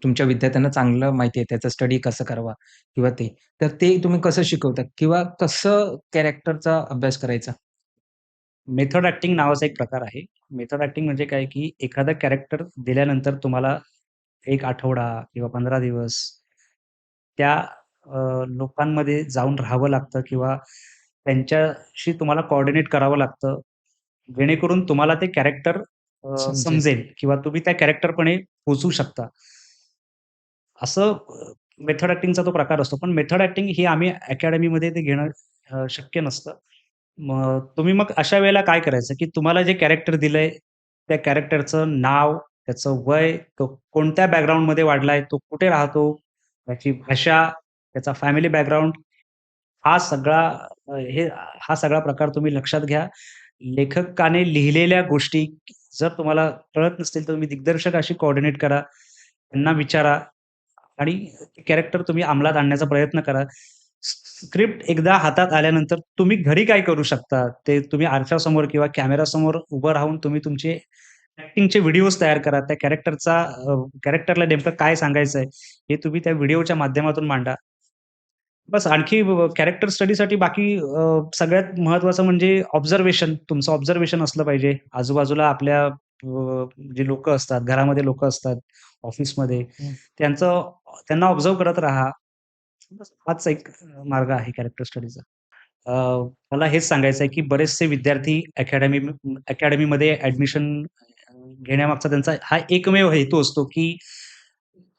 तुमच्या विद्यार्थ्यांना चांगलं माहिती आहे, त्याचा स्टडी कसं करावा किंवा ते. तर ते तुम्ही कसं शिकवता किंवा कसं कॅरेक्टरचा अभ्यास करायचा? मेथड ॲक्टिंग नावाचा एक प्रकार आहे. मेथड ॲक्टिंग म्हणजे काय, की एखादा कॅरेक्टर दिल्यानंतर तुम्हाला 1 आठवडा किंवा 15 दिवस त्या लोकांमध्ये जाऊन राहावं लागतं किंवा त्यांच्याशी तुम्हाला कोऑर्डिनेट करावं लागतं. जेणेकरून तुम्हाला ते कॅरेक्टर समजेल. समजेल किंवा तुम्ही त्या कॅरेक्टरपणे पोहचू शकता. असं मेथड ॲक्टिंगचा तो प्रकार असतो. पण मेथड ॲक्टिंग ही आम्ही अकॅडमीमध्ये ते घेणं शक्य नसतं. मग तुम्ही अशा वेळेला काय करायचं, की तुम्हाला जे कॅरेक्टर दिलंय, त्या कॅरेक्टरचं नाव, त्याचं वय, तो कोणत्या बॅकग्राऊंडमध्ये वाढलाय, तो कुठे राहतो, त्याची भाषा, त्याचा फॅमिली बॅकग्राऊंड हा सगळा हे हा सगळा प्रकार तुम्ही लक्षात घ्या. लेखकाने लिहिलेल्या गोष्टी जर तुम्हाला कळत नसतील, तर तुम्ही दिग्दर्शकाशी कोऑर्डिनेट करा. त्यांना विचारा आणि कॅरेक्टर तुम्ही अंमलात आणण्याचा प्रयत्न करा. स्क्रिप्ट एकदा हातात आल्यानंतर तुम्ही घरी काय करू शकता, ते तुम्ही आरशासमोर किंवा कॅमेरासमोर उभं राहून तुम्ही तुमचे ॲक्टिंगचे व्हिडिओज तयार करा. त्या कॅरेक्टरला नेमकं काय सांगायचंय, हे तुम्ही त्या व्हिडिओच्या माध्यमातून मांडा. बस आणखी कॅरेक्टर स्टडीसाठी बाकी सगळ्यात महत्त्वाचं म्हणजे ऑब्झर्वेशन. तुमचं ऑब्झर्वेशन असलं पाहिजे. आजूबाजूला आपल्या जे लोकं असतात, घरामध्ये लोकं असतात, ऑफिसमध्ये हं. त्यांचं त्यांना ऑब्झर्व्ह करत राहा. बस हाच एक मार्ग आहे कॅरेक्टर स्टडीचा. अ, मला हेच सांगायचं आहे, की बरेचसे विद्यार्थी अकॅडमीमध्ये ॲडमिशन घेण्यामागचा त्यांचा हा एकमेव हेतू असतो, की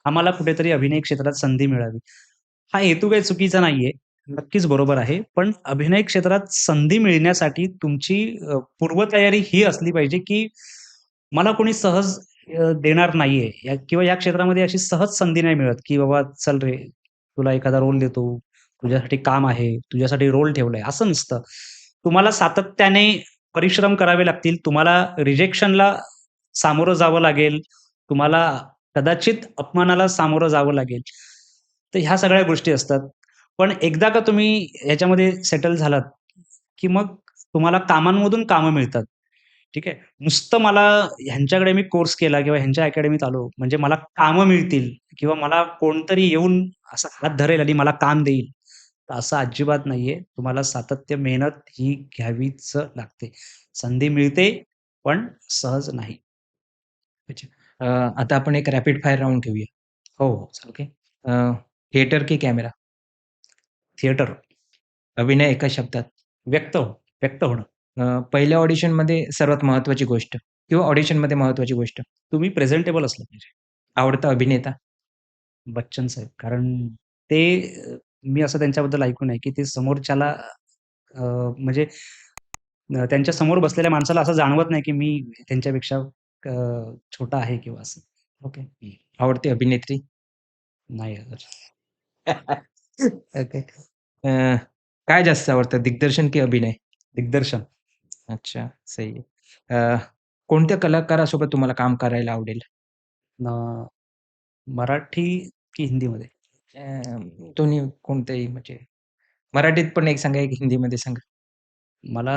आम्हाला कुठेतरी अभिनय क्षेत्रात संधी मिळावी. हा हेतू काही चुकीचा नाहीये. नक्कीच बरोबर आहे. पण अभिनय क्षेत्रात संधी मिळण्यासाठी तुमची पूर्वतयारी ही असली पाहिजे, की मला कोणी सहज देणार नाहीये किंवा या क्षेत्रामध्ये अशी सहज संधी नाही मिळत, की बाबा चल रे, तुला एखादा रोल देतो. तुझ्यासाठी काम आहे, तुझ्यासाठी रोल ठेवलाय, असं नसतं. तुम्हाला सातत्याने परिश्रम करावे लागतील. तुम्हाला रिजेक्शनला सामोरं जावं लागेल. तुम्हाला कदाचित अपमानाला सामोरं जावं लागेल. तर ह्या सगळ्या गोष्टी असतात. पण एकदा का तुम्ही ह्याच्यामध्ये सेटल झालात, की मग तुम्हाला कामांमधून कामं मिळतात. ठीक आहे. नुसतं मला ह्यांच्याकडे मी कोर्स केला किंवा ह्यांच्या अकॅडमीत आलो, म्हणजे मला कामं मिळतील किंवा मला कोणतरी येऊन असा हात धरेल आणि मला काम देईल. तर असं अजिबात नाहीये. तुम्हाला सातत्य, मेहनत ही घ्यावीच लागते. संधी मिळते, पण सहज नाही. अच्छा. आता आपण एक रॅपिड फायर राउंड ठेवूया. हो, हो. चालेल. ओके. थिएटर की कॅमेरा? थिएटर अभिनय एका शब्दात. व्यक्त व्यक्त होणं. पहिल्या ऑडिशनमध्ये सर्वात महत्त्वाची गोष्ट किंवा ऑडिशनमध्ये महत्त्वाची गोष्ट. तुम्ही प्रेझेंटेबल असलं पाहिजे. आवडता अभिनेता? बच्चन साहेब. कारण ते मी असं त्यांच्याबद्दल ऐकून आहे, की ते समोरच्याला म्हणजे त्यांच्या समोर बसलेल्या माणसाला असं जाणवत नाही, की मी त्यांच्यापेक्षा छोटा आहे किंवा असं. ओके. आवडती अभिनेत्री? नाही. ओके. अ, काय जास्त आवडतं दिग्दर्शन की अभिनय? दिग्दर्शन. अच्छा, सही आहे. कोणत्या कलाकारासोबत तुम्हाला काम करायला आवडेल? अ, मराठी की हिंदीमध्ये? अ, दोन्ही कोणत्याही म्हणजे मराठीत पण एक सांगा, एक हिंदीमध्ये सांगा. मला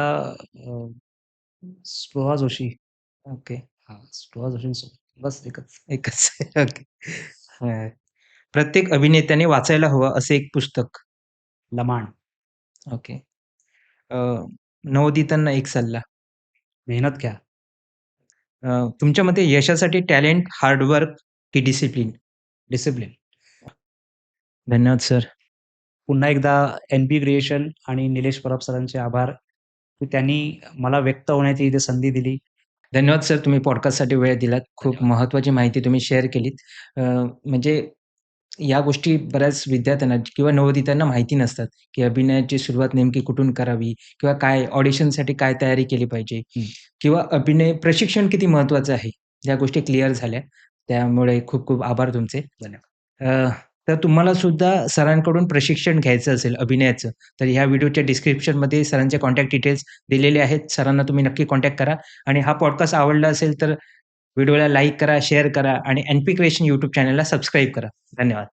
स्पृहा जोशी. ओके. हां, स्पृहा जोशींसोबत. बस एकच. एकच. ओके. प्रत्येक अभिनेत्याने वाचायला हवं असं एक पुस्तक. लमाण. ओके. अ, नवोदितांना एक सल्ला. मेहनत घ्या. तुमच्या मते यशासाठी टॅलेंट, हार्ड की डिसिप्लिन? डिसिप्लिन. धन्यवाद सर. पुन्हा एकदा एन-पी क्रिएशन आणि निलेश परब सरांचे आभार, की त्यांनी मला व्यक्त होण्याची इथे संधी दिली. धन्यवाद सर, तुम्ही पॉडकास्टसाठी वेळ दिलात. खूप धन्यवाद. महत्त्वाची माहिती तुम्ही शेअर केलीत. म्हणजे या गोष्टी बऱ्याच विद्यार्थ्यांना किंवा नवोदितांना माहिती नसतात, की अभिनयाची सुरुवात नेमकी कुठून करावी किंवा काय ऑडिशनसाठी काय तयारी केली पाहिजे हं. किंवा अभिनय प्रशिक्षण किती महत्त्वाचं आहे. या गोष्टी क्लिअर झाल्या. त्यामुळे खूप खूप आभार तुमचे. धन्यवाद. अ, तर तुम्हाला सुद्धा सरांकडून प्रशिक्षण घ्यायचं असेल अभिनयाचं, तर ह्या व्हिडिओच्या डिस्क्रिप्शनमध्ये सरांचे कॉन्टॅक्ट डिटेल्स दिलेले आहेत. सरांना तुम्ही नक्की कॉन्टॅक्ट करा आणि हा पॉडकास्ट आवडला असेल तर व्हिडिओला लाईक करा, शेअर करा आणि एन-पी क्रिएशन YouTube चॅनलला सबस्क्राईब करा. धन्यवाद.